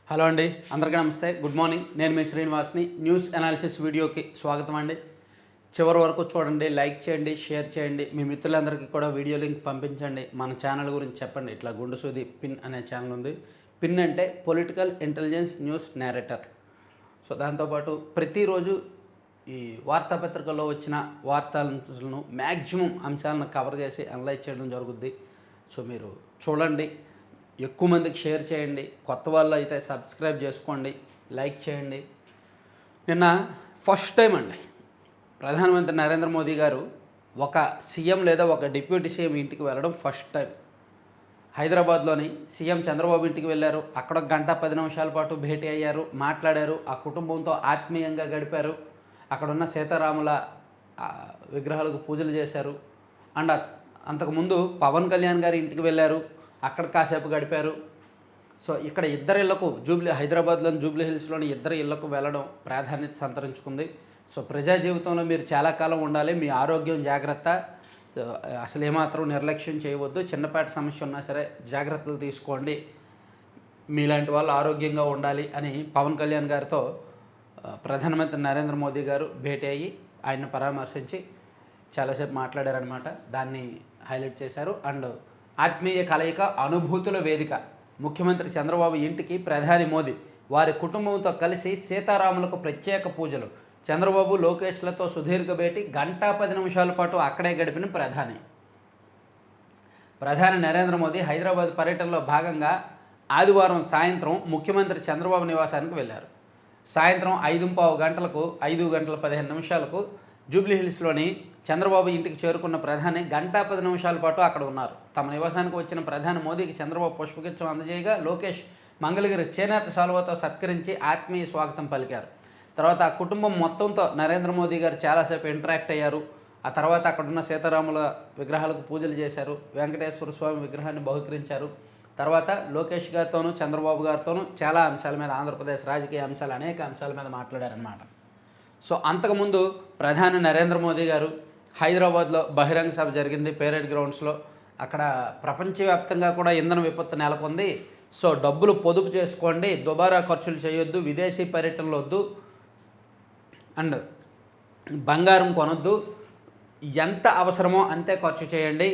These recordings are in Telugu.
హలో అండి, అందరికీ నమస్తే. Good morning. నేను మీ శ్రీనివాస్ని. న్యూస్ అనాలిసిస్ వీడియోకి స్వాగతం అండి. చివరి వరకు చూడండి, లైక్ చేయండి, షేర్ చేయండి, మీ మిత్రులందరికీ కూడా వీడియో లింక్ పంపించండి. మన ఛానల్ గురించి చెప్పండి. ఇట్లా గుండు సూది పిన్ అనే ఛానల్ ఉంది. పిన్ అంటే political intelligence news narrator. So దాంతోపాటు ప్రతిరోజు ఈ వార్తాపత్రికల్లో వచ్చిన వార్తలను మ్యాక్సిమం అంశాలను కవర్ చేసి అనలైజ్ చేయడం జరుగుద్ది. సో మీరు చూడండి, ఎక్కువ మందికి షేర్ చేయండి. కొత్త వాళ్ళు అయితే సబ్స్క్రైబ్ చేసుకోండి, లైక్ చేయండి. నిన్న ఫస్ట్ టైం అండి ప్రధానమంత్రి నరేంద్ర మోదీ గారు ఒక సీఎం లేదా ఒక డిప్యూటీ సీఎం ఇంటికి వెళ్ళడం ఫస్ట్ టైం. హైదరాబాద్లోని సీఎం చంద్రబాబు ఇంటికి వెళ్ళారు. అక్కడ 1:10 పాటు భేటీ అయ్యారు, మాట్లాడారు, ఆ కుటుంబంతో ఆత్మీయంగా గడిపారు. అక్కడున్న సీతారాముల విగ్రహాలకు పూజలు చేశారు. అండ్ అంతకుముందు పవన్ కళ్యాణ్ గారి ఇంటికి వెళ్ళారు, అక్కడ కాసేపు గడిపారు. సో ఇక్కడ ఇద్దరు ఇళ్లకు హైదరాబాద్లోని జూబ్లీ హిల్స్లోని ఇద్దరు ఇళ్లకు వెళ్ళడం ప్రాధాన్యత సంతరించుకుంది. సో ప్రజా జీవితంలో మీరు చాలా కాలం ఉండాలి, మీ ఆరోగ్యం జాగ్రత్త, అసలు ఏమాత్రం నిర్లక్ష్యం చేయవద్దు. చిన్నపాటి సమస్య ఉన్నా సరే జాగ్రత్తలు తీసుకోండి, మీలాంటి వాళ్ళు ఆరోగ్యంగా ఉండాలి అని పవన్ కళ్యాణ్ గారితో ప్రధానమంత్రి నరేంద్ర మోదీ గారు భేటీ అయ్యి ఆయన్ని పరామర్శించి చాలాసేపు మాట్లాడారనమాట. దాన్ని హైలైట్ చేశారు. అండ్ ఆత్మీయ కలయిక, అనుభూతుల వేదిక. ముఖ్యమంత్రి చంద్రబాబు ఇంటికి ప్రధాని మోదీ, వారి కుటుంబంతో కలిసి సీతారాములకు ప్రత్యేక పూజలు. చంద్రబాబు లోకేష్లతో సుదీర్ఘ భేటీ, 1:10 పాటు అక్కడే గడిపిన ప్రధాని నరేంద్ర మోదీ హైదరాబాద్ పర్యటనలో భాగంగా ఆదివారం సాయంత్రం ముఖ్యమంత్రి చంద్రబాబు నివాసానికి వెళ్ళారు. సాయంత్రం 5:15 జూబ్లీ హిల్స్లోని చంద్రబాబు ఇంటికి చేరుకున్న ప్రధాని 1:10 పాటు అక్కడ ఉన్నారు. తమ నివాసానికి వచ్చిన ప్రధాని మోదీకి చంద్రబాబు పుష్పగుచ్చం అందజేయగా లోకేష్ మంగళగిరి చేనేత సాల్వతో సత్కరించి ఆత్మీయ స్వాగతం పలికారు. తర్వాత ఆ కుటుంబం మొత్తంతో నరేంద్ర మోదీ గారు చాలాసేపు ఇంటరాక్ట్ అయ్యారు. ఆ తర్వాత అక్కడున్న సీతారాముల విగ్రహాలకు పూజలు చేశారు, వెంకటేశ్వర స్వామి విగ్రహాన్ని బహుకరించారు. తర్వాత లోకేష్ గారితోనూ చంద్రబాబు గారితోనూ చాలా అంశాల మీద, ఆంధ్రప్రదేశ్ రాజకీయ అంశాలు, అనేక అంశాల మీద మాట్లాడారన్నమాట. సో అంతకుముందు ప్రధాని నరేంద్ర మోదీ గారు హైదరాబాద్లో బహిరంగ సభ జరిగింది, పేరేడ్ గ్రౌండ్స్లో. అక్కడ ప్రపంచవ్యాప్తంగా కూడా ఇంధన విపత్తు నెలకొంది. సో డబ్బులు పొదుపు చేసుకోండి, దుబారా ఖర్చులు చేయొద్దు, విదేశీ పర్యటనలు వద్దు, అండ్ బంగారం కొనొద్దు, ఎంత అవసరమో అంతే ఖర్చు చేయండి,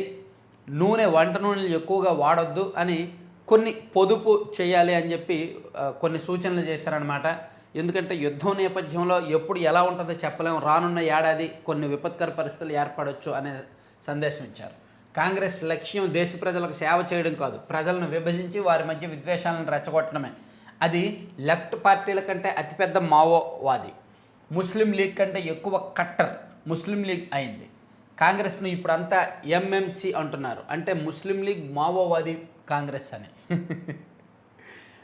వంట నూనెలు ఎక్కువగా వాడొద్దు అని కొన్ని పొదుపు చేయాలి అని చెప్పి కొన్ని సూచనలు చేశారనమాట. ఎందుకంటే యుద్ధం నేపథ్యంలో ఎప్పుడు ఎలా ఉంటుందో చెప్పలేము, రానున్న ఏడాది కొన్ని విపత్కర పరిస్థితులు ఏర్పడవచ్చు అనే సందేశం ఇచ్చారు. కాంగ్రెస్ లక్ష్యం దేశ ప్రజలకు సేవ చేయడం కాదు, ప్రజలను విభజించి వారి మధ్య విద్వేషాలను రెచ్చగొట్టడమే. అది లెఫ్ట్ పార్టీల కంటే అతిపెద్ద మావోవాది, ముస్లిం లీగ్ కంటే ఎక్కువ కట్టర్ ముస్లిం లీగ్ అయింది. కాంగ్రెస్ను ఇప్పుడు అంతా ఎంఎంసి అంటున్నారు, అంటే ముస్లిం లీగ్ మావోవాది కాంగ్రెస్ అని.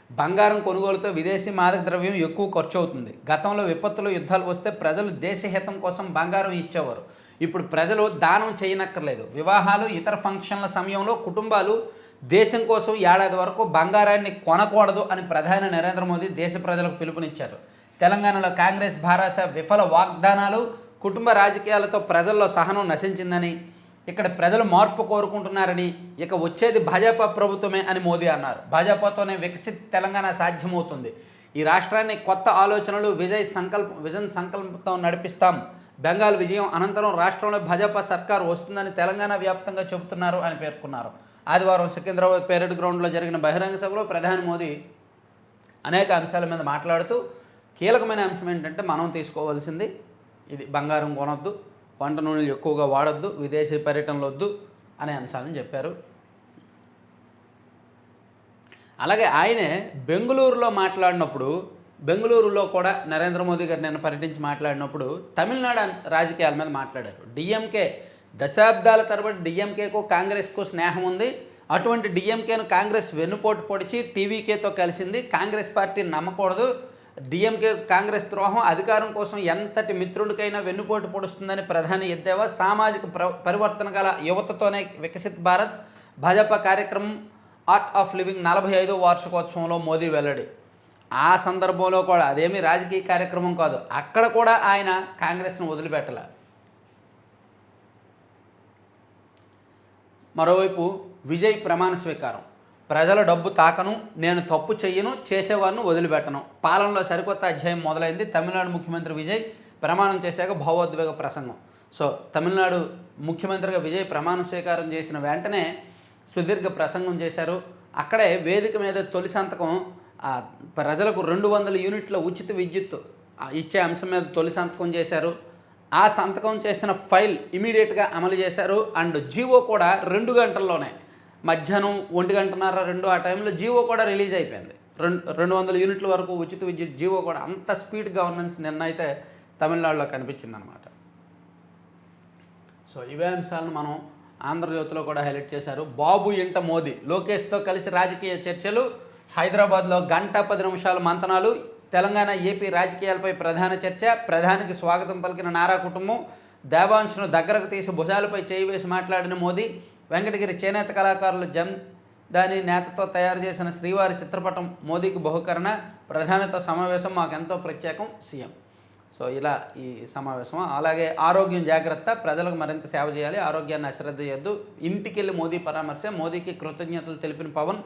బంగారం కొనుగోలుతో విదేశీ మాదక ద్రవ్యం ఎక్కువ ఖర్చు అవుతుంది. గతంలో విపత్తులు, యుద్ధాలు వస్తే ప్రజలు దేశహితం కోసం బంగారం ఇచ్చేవారు. ఇప్పుడు ప్రజలు దానం చేయనక్కర్లేదు. వివాహాలు, ఇతర ఫంక్షన్ల సమయంలో కుటుంబాలు దేశం కోసం ఏడాది వరకు బంగారాన్ని కొనకూడదు అని ప్రధాని నరేంద్ర మోదీ దేశ ప్రజలకు పిలుపునిచ్చారు. తెలంగాణలో కాంగ్రెస్ భారత విఫల వాగ్దానాలు, కుటుంబ రాజకీయాలతో ప్రజల్లో సహనం నశించిందని, ఇక్కడ ప్రజలు మార్పు కోరుకుంటున్నారని, ఇక వచ్చేది భాజపా ప్రభుత్వమే అని మోదీ అన్నారు. భాజపాతోనే వికసిత్ తెలంగాణ సాధ్యమవుతుంది. ఈ రాష్ట్రాన్ని కొత్త ఆలోచనలు, విజన్ సంకల్పంతో నడిపిస్తాం. బెంగాల్ విజయం అనంతరం రాష్ట్రంలో భాజపా సర్కారు వస్తుందని తెలంగాణ వ్యాప్తంగా చెబుతున్నారు అని పేర్కొన్నారు. ఆదివారం సికింద్రాబాద్ పేరేడ్ గ్రౌండ్లో జరిగిన బహిరంగ సభలో ప్రధాని మోదీ అనేక అంశాల మీద మాట్లాడుతూ కీలకమైన అంశం ఏంటంటే మనం తీసుకోవాల్సింది ఇది, బంగారం కొనొద్దు, వంట నూనెలు ఎక్కువగా వాడొద్దు, విదేశీ పర్యటనలు వద్దు అనే అంశాలను చెప్పారు. అలాగే ఆయనే బెంగళూరులో మాట్లాడినప్పుడు, బెంగళూరులో కూడా నరేంద్ర మోదీ గారు నిన్న పర్యటించి మాట్లాడినప్పుడు తమిళనాడు రాజకీయాల మీద మాట్లాడారు. డిఎంకే దశాబ్దాల తరబడి డిఎంకేకు కాంగ్రెస్కు స్నేహం ఉంది. అటువంటి డిఎంకేను కాంగ్రెస్ వెన్నుపోటు పొడిచి టీవీకేతో కలిసింది. కాంగ్రెస్ పార్టీని నమ్మకూడదు, డిఎంకే కాంగ్రెస్ ద్రోహం, అధికారం కోసం ఎంతటి మిత్రుడికైనా వెన్నుపోటు పొడుస్తుందని ప్రధాని ఎద్దేవా. సామాజిక పరివర్తన గల యువతతోనే వికసిత్ భారత్ భాజపా కార్యక్రమం ఆర్ట్ ఆఫ్ లివింగ్ 45వ వార్షికోత్సవంలో మోదీ వెల్లడి. ఆ సందర్భంలో కూడా అదేమీ రాజకీయ కార్యక్రమం కాదు, అక్కడ కూడా ఆయన కాంగ్రెస్ను వదిలిపెట్టలే. మరోవైపు విజయ్ ప్రమాణ స్వీకారం. ప్రజల డబ్బు తాకను, నేను తప్పు చెయ్యను, చేసేవారిని వదిలిపెట్టను. పాలనలో సరికొత్త అధ్యాయం మొదలైంది. తమిళనాడు ముఖ్యమంత్రి విజయ్ ప్రమాణం చేశాక భావోద్వేగ ప్రసంగం. సో తమిళనాడు ముఖ్యమంత్రిగా విజయ్ ప్రమాణ స్వీకారం చేసిన వెంటనే సుదీర్ఘ ప్రసంగం చేశారు. అక్కడే వేదిక మీద తొలి సంతకం ప్రజలకు 200 యూనిట్ల ఉచిత విద్యుత్ ఇచ్చే అంశం మీద తొలి సంతకం చేశారు. ఆ సంతకం చేసిన ఫైల్ ఇమీడియట్గా అమలు చేశారు. అండ్ జీవో కూడా 2 గంటల్లోనే, మధ్యాహ్నం 1:30 ఆ టైంలో జీవో కూడా రిలీజ్ అయిపోయింది. 200 యూనిట్ల వరకు ఉచిత విద్యుత్ జీవో కూడా. అంత స్పీడ్ గవర్నెన్స్ నిన్న అయితే తమిళనాడులో కనిపించింది అనమాట. సో ఇవే అంశాలను మనం ఆంధ్రజ్యోతిలో కూడా హైలైట్ చేశారు. బాబు ఇంట మోదీ, లోకేష్తో కలిసి రాజకీయ చర్చలు, హైదరాబాద్లో 1:10 మంతనాలు, తెలంగాణ ఏపీ రాజకీయాలపై ప్రధాన చర్చ, ప్రధానికి స్వాగతం పలికిన నారా కుటుంబం, దేవాంశను దగ్గరకు తీసి భుజాలపై చేయి వేసి మాట్లాడిన మోదీ, వెంకటగిరి చేనేత కళాకారులు దాని నేతతో తయారు చేసిన శ్రీవారి చిత్రపటం మోదీకి బహుకరణ, ప్రధానితో సమావేశం మాకెంతో ప్రత్యేకం సీఎం. సో ఇలా ఈ సమావేశం. అలాగే ఆరోగ్యం జాగ్రత్త, ప్రజలకు మరింత సేవ చేయాలి, ఆరోగ్యాన్ని అశ్రద్ధ చేయొద్దు, ఇంటికెళ్ళి మోదీ పరామర్శ, మోదీకి కృతజ్ఞతలు తెలిపిన పవన్,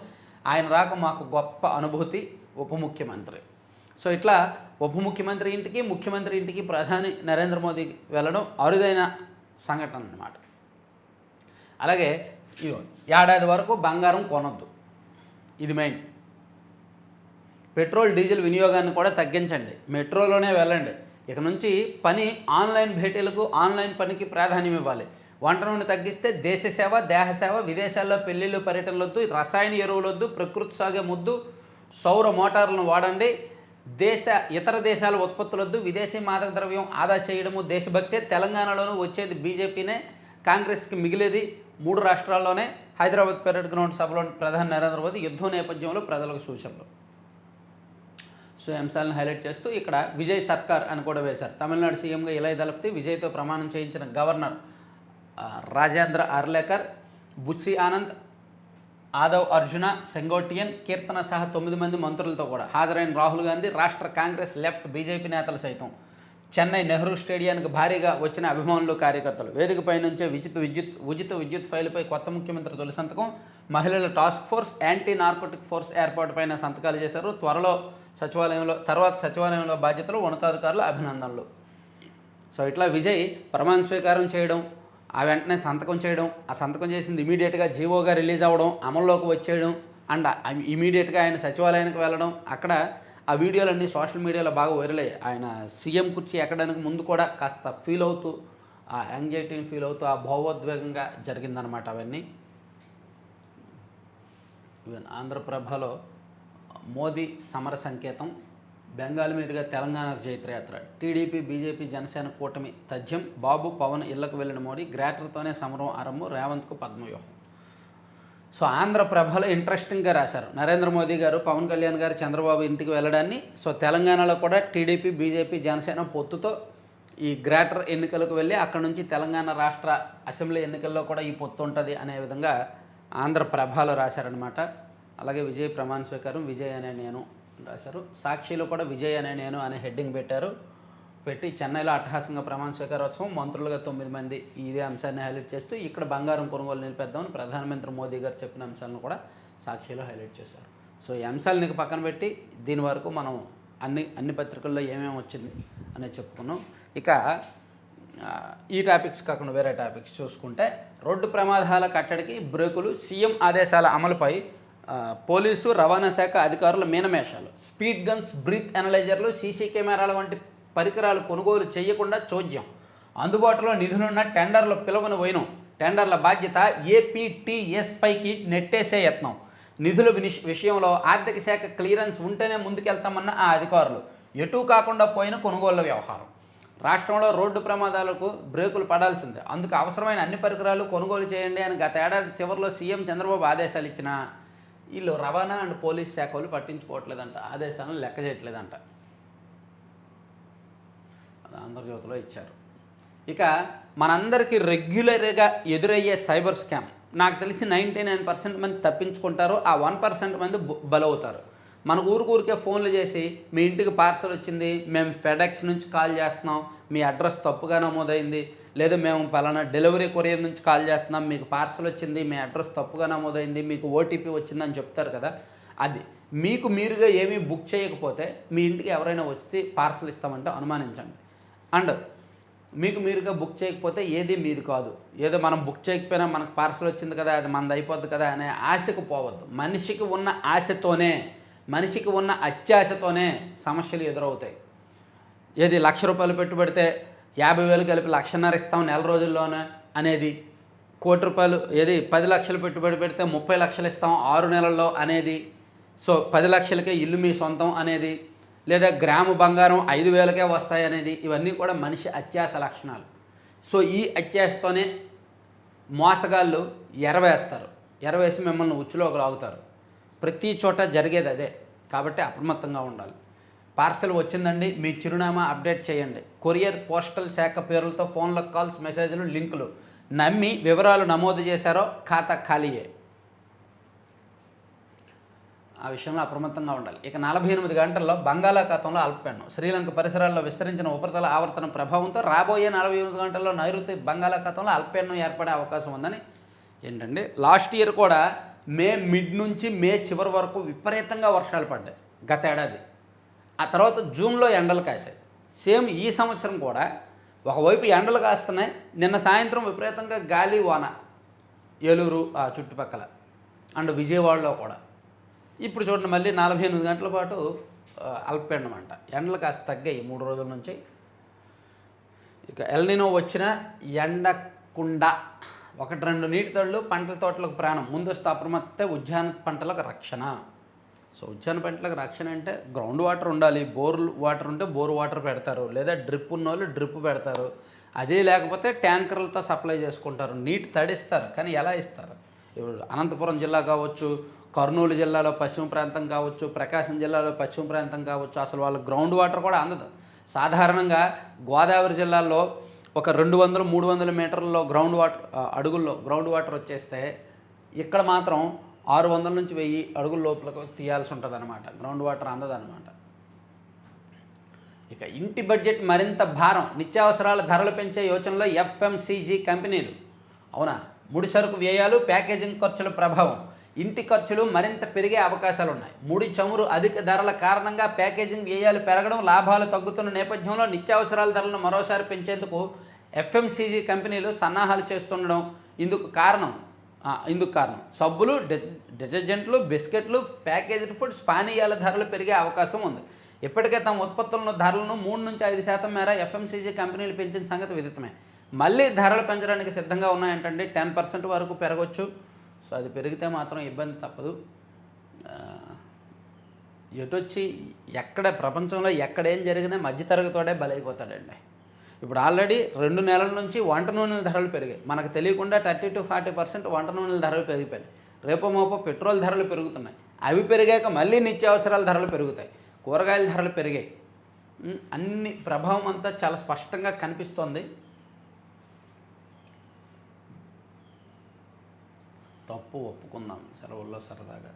ఆయన రాక మాకు గొప్ప అనుభూతి ఉప ముఖ్యమంత్రి. సో ఇట్లా ఉప ముఖ్యమంత్రి ఇంటికి, ముఖ్యమంత్రి ఇంటికి ప్రధాని నరేంద్ర మోదీ వెళ్ళడం అరుదైన సంఘటన అన్నమాట. అలాగే ఏడాది వరకు బంగారం కొనొద్దు, ఇది మెయిన్. పెట్రోల్ డీజిల్ వినియోగాన్ని కూడా తగ్గించండి, మెట్రోలోనే వెళ్ళండి. ఇక నుంచి పని ఆన్లైన్ భేటీలకు, ఆన్లైన్ పనికి ప్రాధాన్యం ఇవ్వాలి. వంట నూనె తగ్గిస్తే దేశ సేవ, దేహ సేవ, విదేశాల్లో పెళ్లిళ్ళు పర్యటనలొద్దు, రసాయన ఎరువులొద్దు, ప్రకృతి సాగే ముద్దు, సౌర మోటార్లను వాడండి, ఇతర దేశాల ఉత్పత్తులొద్దు, విదేశీ మాదక ద్రవ్యం ఆదా చేయడము దేశభక్తే. తెలంగాణలోనూ వచ్చేది బీజేపీనే, కాంగ్రెస్కి మిగిలేది 3 రాష్ట్రాల్లోనే. హైదరాబాద్ పెరేడ్ గ్రౌండ్ సభలో ప్రధాని నరేంద్ర మోదీ యుద్ధం నేపథ్యంలో ప్రజలకు సూచనలు. సో అంశాలను హైలైట్ చేస్తూ ఇక్కడ విజయ్ సర్కార్ అని కూడా వేశారు. తమిళనాడు సీఎంగా ఇలయ దళపతి, విజయ్తో ప్రమాణం చేయించిన గవర్నర్ రాజేంద్ర అర్లేకర్, బుస్సి ఆనంద్, ఆదవ్ అర్జున, సెంగోటియన్, కీర్తన సహా 9 మంది మంత్రులతో కూడా హాజరైన రాహుల్ గాంధీ, రాష్ట్ర కాంగ్రెస్, లెఫ్ట్, బీజేపీ నేతలు సైతం. చెన్నై నెహ్రూ స్టేడియానికి భారీగా వచ్చిన అభిమానులు, కార్యకర్తలు. వేదికపై నుంచే ఉచిత విద్యుత్ ఫైలుపై కొత్త ముఖ్యమంత్రి తొలి సంతకం, మహిళల task force, anti narcotic force ఏర్పాటుపైన సంతకాలు చేశారు. తర్వాత సచివాలయంలో బాధ్యతలు, ఉన్నతాధికారులు అభినందనలు. సో ఇట్లా విజయ్ ప్రమాణ స్వీకారం చేయడం, ఆ వెంటనే సంతకం చేయడం, ఆ సంతకం చేసింది ఇమీడియట్గా జీవోగా రిలీజ్ అవ్వడం, అమల్లోకి వచ్చేయడం, అండ్ ఇమీడియట్గా ఆయన సచివాలయానికి వెళ్ళడం. అక్కడ ఆ వీడియోలన్నీ సోషల్ మీడియాలో బాగా వైరల్ అయ్యాయి. ఆయన సీఎం కుర్చీ ఎక్కడానికి ముందు కూడా కాస్త ఫీల్ అవుతూ, ఆ యాంగ్జైటీని ఫీల్ అవుతూ, ఆ భావోద్వేగంగా జరిగిందనమాట అవన్నీ. ఈవెన్ ఆంధ్రప్రభలో మోదీ సమర సంకేతం, బెంగాల్ మీదుగా తెలంగాణకు జైత్రయాత్ర, టీడీపీ, బీజేపీ, జనసేన కూటమి తథ్యం, బాబు పవన్ ఇళ్లకు వెళ్ళిన మోడీ, గ్రేటర్తోనే సమరం ఆరంభం, రేవంత్కు పద్మవ్యూహం. సో ఆంధ్రప్రభలో ఇంట్రెస్టింగ్గా రాశారు. నరేంద్ర మోదీ గారు, పవన్ కళ్యాణ్ గారు చంద్రబాబు ఇంటికి వెళ్ళడాన్ని. సో తెలంగాణలో కూడా టీడీపీ, బీజేపీ, జనసేన పొత్తుతో ఈ గ్రేటర్ ఎన్నికలకు వెళ్ళి అక్కడ నుంచి తెలంగాణ రాష్ట్ర అసెంబ్లీ ఎన్నికల్లో కూడా ఈ పొత్తు ఉంటుంది అనే విధంగా ఆంధ్రప్రభలో రాశారనమాట. అలాగే విజయ్ ప్రమాణ స్వీకారం, విజయ్ అనే నేను రాశారు. సాక్షిలో కూడా విజయ్ అనే నేను అనే హెడ్డింగ్ పెట్టి చెన్నైలో అట్టహాసంగా ప్రమాణ స్వీకారోత్సవం, మంత్రులుగా 9 మంది. ఇదే అంశాన్ని హైలైట్ చేస్తూ ఇక్కడ బంగారం కొనుగోలు నిలిపేద్దామని ప్రధానమంత్రి మోదీ గారు చెప్పిన అంశాలను కూడా సాక్షిలో హైలైట్ చేశారు. సో ఈ అంశాలని పక్కన పెట్టి దీని వరకు మనం అన్ని పత్రికల్లో ఏమేమి వచ్చింది అనేది చెప్పుకున్నాం. ఇక ఈ టాపిక్స్ కాకుండా వేరే టాపిక్స్ చూసుకుంటే, రోడ్డు ప్రమాదాల కట్టడికి బ్రేకులు, సీఎం ఆదేశాల అమలుపై పోలీసు, రవాణా శాఖ అధికారుల మీనమేషాలు, స్పీడ్ గన్స్, బ్రీత్ అనలైజర్లు, సీసీ కెమెరాల వంటి పరికరాలు కొనుగోలు చేయకుండా చోద్యం, అందుబాటులో నిధులున్న టెండర్ల పిలువను వైనం, టెండర్ల బాధ్యత ఏపీటీఎస్ పైకి నెట్టేసే యత్నం, నిధుల విషయంలో ఆర్థిక శాఖ క్లియరెన్స్ ఉంటేనే ముందుకెళ్తామన్న ఆ అధికారులు, ఎటూ కాకుండా పోయిన కొనుగోళ్ల వ్యవహారం. రాష్ట్రంలో రోడ్డు ప్రమాదాలకు బ్రేకులు పడాల్సిందే, అందుకు అవసరమైన అన్ని పరికరాలు కొనుగోలు చేయండి అని గత ఏడాది చివరిలో సీఎం చంద్రబాబు ఆదేశాలు ఇచ్చినా వీళ్ళు రవాణా అండ్ పోలీస్ శాఖలు పట్టించుకోవట్లేదంట, ఆదేశాలను లెక్క చేయట్లేదంట. అది ఆంధ్రజ్యోతిలో ఇచ్చారు. ఇక మనందరికీ రెగ్యులర్గా ఎదురయ్యే సైబర్ స్కామ్, నాకు తెలిసి 99% మంది తప్పించుకుంటారు, ఆ 1% మంది బలవుతారు. మన ఊరికే ఫోన్లు చేసి, మీ ఇంటికి పార్సల్ వచ్చింది, మేము ఫెడెక్స్ నుంచి కాల్ చేస్తున్నాం, మీ అడ్రస్ తప్పుగా నమోదైంది, లేదా మేము పలానా డెలివరీ కొరియర్ నుంచి కాల్ చేస్తున్నాం, మీకు పార్సల్ వచ్చింది, మీ అడ్రస్ తప్పుగా నమోదైంది, మీకు ఓటీపీ వచ్చిందని చెప్తారు కదా, అది మీకు మీరుగా ఏమీ బుక్ చేయకపోతే మీ ఇంటికి ఎవరైనా వచ్చి పార్సల్ ఇస్తామంటే అనుమానించండి. అండ్ మీకు మీరుగా బుక్ చేయకపోతే ఏది మీది కాదు, ఏదో మనం బుక్ చేయకపోయినా మనకు పార్సల్ వచ్చింది కదా, అది మనది అయిపోద్ది కదా అనే ఆశకు పోవద్దు. మనిషికి ఉన్న ఆశతోనే, మనిషికి ఉన్న అత్యాశతోనే సమస్యలు ఎదురవుతాయి. ఏది ₹1,00,000 పెట్టుబడితే 50,000 కలిపి 1,50,000 ఇస్తాం నెల రోజుల్లోనే అనేది, ₹1,00,000 ఏది 10 లక్షలు పెట్టుబడి పెడితే 30 లక్షలు ఇస్తాం 6 నెలల్లో అనేది, సో 10 లక్షలకే ఇల్లు మీ సొంతం అనేది, లేదా గ్రాము బంగారం 5,000కే వస్తాయి అనేది, ఇవన్నీ కూడా మనిషి అత్యాశ లక్షణాలు. సో ఈ అత్యాశతోనే మోసగాళ్ళు ఎరవేస్తారు, ఎరవేసి మిమ్మల్ని ఉచ్చులోకి లాగుతారు. ప్రతి చోట జరిగేది అదే, కాబట్టి అప్రమత్తంగా ఉండాలి. పార్సల్ వచ్చిందండి, మీ చిరునామా అప్డేట్ చేయండి. కొరియర్, పోస్టల్ శాఖ పేర్లతో ఫోన్ల కాల్స్, మెసేజ్లు, లింకులు నమ్మి వివరాలు నమోదు చేశారో ఖాతా ఖాళీయే. ఆ విషయంలో అప్రమత్తంగా ఉండాలి. ఇక 48 గంటల్లో బంగాళాఖాతంలో అల్పపీడనం శ్రీలంక పరిసరాల్లో విస్తరించిన ఉపరితల ఆవర్తన ప్రభావంతో రాబోయే 48 గంటల్లో నైరుతి బంగాళాఖాతంలో అల్పపీడనం ఏర్పడే అవకాశం ఉందని ఏంటండి. లాస్ట్ ఇయర్ కూడా మే మిడ్ నుంచి మే చివరి వరకు విపరీతంగా వర్షాలు పడ్డాయి గత ఏడాది. ఆ తర్వాత జూన్లో ఎండలు కాసాయి. సేమ్ ఈ సంవత్సరం కూడా ఒకవైపు ఎండలు కాస్తున్నాయి, నిన్న సాయంత్రం విపరీతంగా గాలి వాన ఏలూరు ఆ చుట్టుపక్కల అండ్ విజయవాడలో కూడా. ఇప్పుడు చూడండి మళ్ళీ 48 గంటల పాటు అల్పపీడనం అంట. ఎండలు కాస్త తగ్గాయి 3 రోజుల నుంచి. ఇక ఎల్నినో వచ్చిన ఎండకుండా 1-2 నీటి తడులు పంటల తోటలకు ప్రాణం, ముందస్తు అప్రమత్తే ఉద్యాన పంటలకు రక్షణ. సో ఉద్యాన పంటలకు రక్షణ అంటే గ్రౌండ్ వాటర్ ఉండాలి, బోర్ వాటర్ ఉంటే బోర్ వాటర్ పెడతారు, లేదా డ్రిప్ ఉన్న వాళ్ళు డ్రిప్ పెడతారు, అదే లేకపోతే ట్యాంకర్లతో సప్లై చేసుకుంటారు, నీటి తడిస్తారు. కానీ ఎలా ఇస్తారు? ఇప్పుడు అనంతపురం జిల్లా కావచ్చు, కర్నూలు జిల్లాలో పశ్చిమ ప్రాంతం కావచ్చు, ప్రకాశం జిల్లాలో పశ్చిమ ప్రాంతం కావచ్చు, అసలు వాళ్ళ గ్రౌండ్ వాటర్ కూడా అందదు. సాధారణంగా గోదావరి జిల్లాలో ఒక 200-300 మీటర్లలో గ్రౌండ్ వాటర్ అడుగుల్లో గ్రౌండ్ వాటర్ వచ్చేస్తే ఇక్కడ మాత్రం 600 నుంచి 1000 అడుగుల లోపలకు తీయాల్సి ఉంటుంది అనమాట. గ్రౌండ్ వాటర్ అందదన్నమాట. ఇక ఇంటి బడ్జెట్ మరింత భారం, నిత్యావసరాల ధరలు పెంచే యోచనలో ఎఫ్ఎంసీజీ కంపెనీలు. అవునా, ముడి సరుకు వ్యయాలు, ప్యాకేజింగ్ ఖర్చుల ప్రభావం, ఇంటి ఖర్చులు మరింత పెరిగే అవకాశాలు ఉన్నాయి. ముడి చమురు అధిక ధరల కారణంగా ప్యాకేజింగ్ వ్యయాలు పెరగడం, లాభాలు తగ్గుతున్న నేపథ్యంలో నిత్యావసరాల ధరలను మరోసారి పెంచేందుకు ఎఫ్ఎంసీజీ కంపెనీలు సన్నాహాలు చేస్తుండడం ఇందుకు కారణం. సబ్బులు, డిటర్జెంట్లు, బిస్కెట్లు, ప్యాకేజ్డ్ ఫుడ్స్, పానీయాల ధరలు పెరిగే అవకాశం ఉంది. ఇప్పటికే తమ ఉత్పత్తులను ధరలను 3-5% మేర ఎఫ్ఎంసీజీ కంపెనీలు పెంచిన సంగతి విదితమే. మళ్ళీ ధరలు పెంచడానికి సిద్ధంగా ఉన్నాయంటండి. 10% వరకు పెరగవచ్చు. సో అది పెరిగితే మాత్రం ఇబ్బంది తప్పదు. ఎటొచ్చి ఎక్కడ ప్రపంచంలో ఎక్కడేం జరిగినా మధ్యతరగతోడే బలైపోతాడండి. ఇప్పుడు ఆల్రెడీ 2 నెలల నుంచి వంట నూనెల ధరలు పెరిగాయి. మనకు తెలియకుండా 30-40% వంట నూనెల ధరలు పెరిగిపోయాయి. రేపో మోపో పెట్రోల్ ధరలు పెరుగుతున్నాయి. అవి పెరిగాక మళ్ళీ నిత్యావసరాల ధరలు పెరుగుతాయి, కూరగాయల ధరలు పెరిగాయి. అన్ని ప్రభావం అంతా చాలా స్పష్టంగా కనిపిస్తోంది. తప్పు ఒప్పుకుందాం సెలవుల్లో సరదాగా.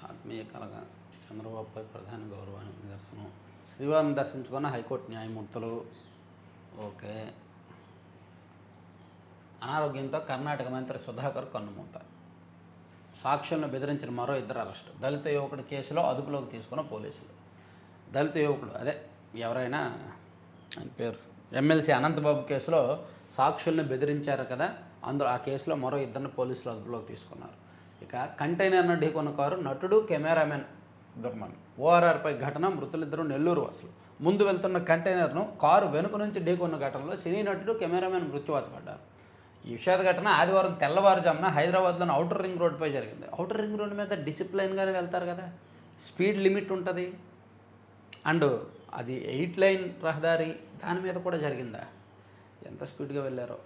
ఆత్మీయ కలగా చంద్రబాబుపై ప్రధాని గౌరవాన్ని నిదర్శనం. శ్రీవారిని దర్శించుకున్న హైకోర్టు న్యాయమూర్తులు. ఓకే. అనారోగ్యంతో కర్ణాటక మంత్రి సుధాకర్ కన్నుమూత. సాక్షులను బెదిరించిన మరో 2 అరెస్టు. దళిత యువకుడి కేసులో అదుపులోకి తీసుకున్న పోలీసులు. దళిత యువకుడు అదే ఎవరైనా ఆయన పేరు ఎమ్మెల్సీ అనంతబాబు కేసులో సాక్షుల్ని బెదిరించారు కదా, అందులో ఆ కేసులో మరో 2 పోలీసులు అదుపులోకి తీసుకున్నారు. ఇక కంటైనర్ను ఢీకొన్న కారు, నటుడు, కెమెరామెన్ దుర్మరణం. ఓఆర్ఆర్పై ఘటన, మృతులిద్దరూ నెల్లూరు వాసులు. ముందు వెళ్తున్న కంటైనర్ను కారు వెనుక నుంచి ఢీకొన్న ఘటనలో సినీ నటుడు, కెమెరామెన్ మృత్యువాత పడ్డారు. ఈ విషాద ఘటన ఆదివారం తెల్లవారుజామున హైదరాబాద్లోని ఔటర్ రింగ్ రోడ్డుపై జరిగింది. ఔటర్ రింగ్ రోడ్డు మీద డిసిప్లైన్గానే వెళ్తారు కదా, స్పీడ్ లిమిట్ ఉంటుంది. అండ్ అది 8 లైన్ రహదారి, దాని మీద కూడా జరిగిందా? ఎంత స్పీడ్గా వెళ్ళారో.